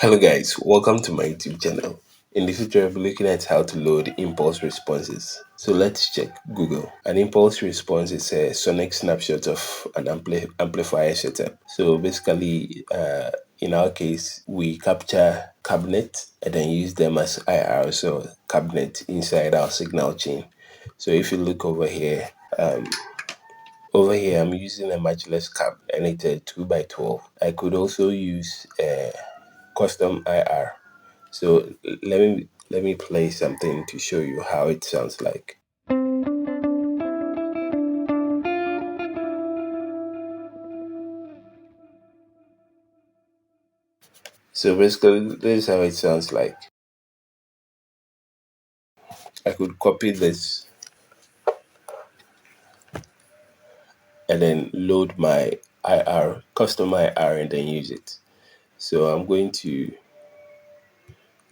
Hello guys, welcome to my YouTube channel. In this tutorial, we'll be looking at how to load impulse responses. So let's check Google. An impulse response is a sonic snapshot of an amplifier setup. So basically, in our case, we capture cabinet and then use them as IR, so cabinet inside our signal chain. So if you look over here, I'm using a matchless cab and it's a 2x12. I could also use a custom IR. So let me play something to show you how it sounds like. So basically, this is how it sounds like. I could copy this and then load my IR, custom IR, and then use it. So I'm going to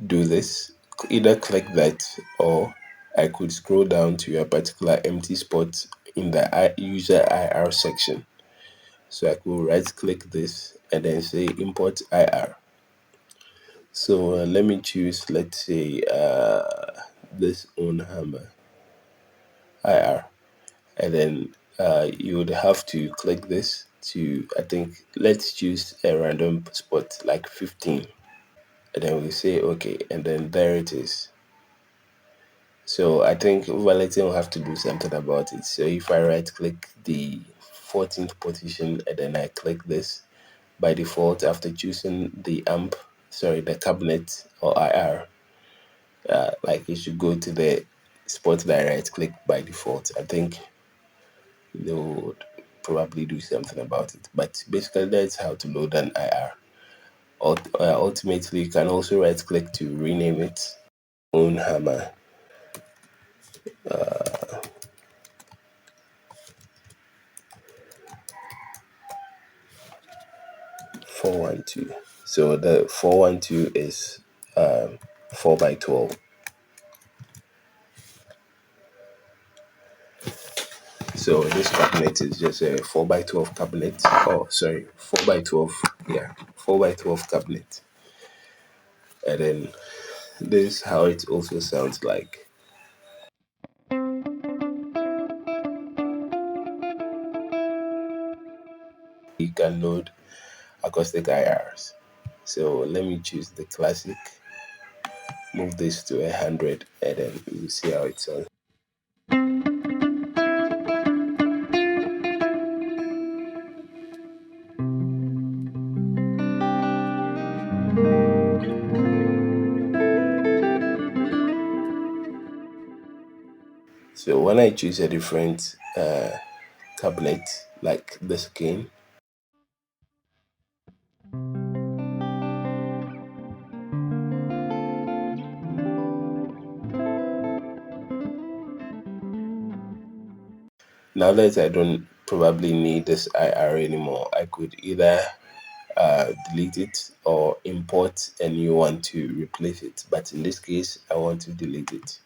do this. Either click that, or I could scroll down to a particular empty spot in the user IR section. So I could right click this and then say import IR. So let me choose, let's say, this own hammer IR, and then you would have to click this to, I think, let's choose a random spot like 15, and then we say okay, and then there it is. So I think Valeton will have to do something about it. So if I right click the 14th position and then I click this, by default, after choosing the the cabinet or IR, like it should go to the spot that I right click by default. I think they would probably do something about it. But basically, that's how to load an IR. Ultimately, you can also right click to rename it own hammer. 412. So the 412 is 4x12. So this cabinet is just a 4x12 cabinet. Oh, sorry, 4x12. Yeah, 4x12 cabinet. And then this is how it also sounds like. You can load acoustic IRs. So let me choose the classic, move this to 100, and then you see how it sounds. So when I choose a different cabinet like this again, now that I don't probably need this IR anymore, I could either delete it or import a new one to replace it. But in this case, I want to delete it.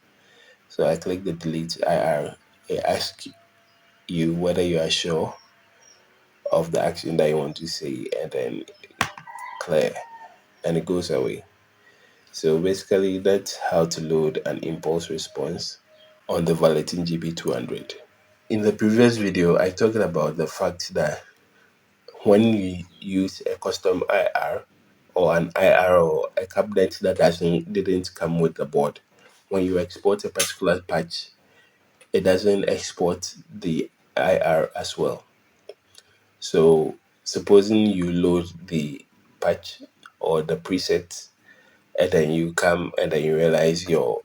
So I click the delete IR. It asks you whether you are sure of the action that you want to say, and then clear, and it goes away. So basically, that's how to load an impulse response on the Valeton GP200. In the previous video, I talked about the fact that when you use a custom IR or an IR or a cabinet that didn't come with the board, when you export a particular patch, it doesn't export the IR as well. So supposing you load the patch or the preset, and then you come and then you realize your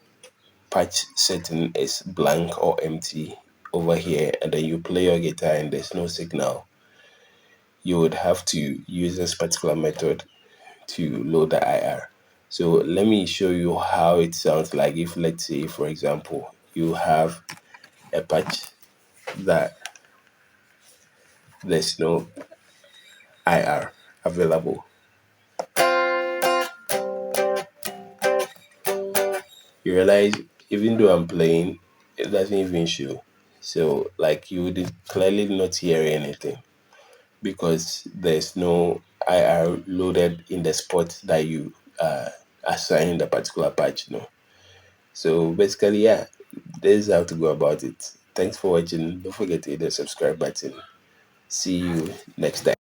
patch setting is blank or empty over here, and then you play your guitar and there's no signal, you would have to use this particular method to load the IR. So let me show you how it sounds like if, let's say, for example, you have a patch that there's no IR available. You realize even though I'm playing, it doesn't even show. So like you would clearly not hear anything because there's no IR loaded in the spot that you assign the particular patch. So basically, yeah, this is how to go about it. Thanks for watching. Don't forget to hit the subscribe button. See you next time.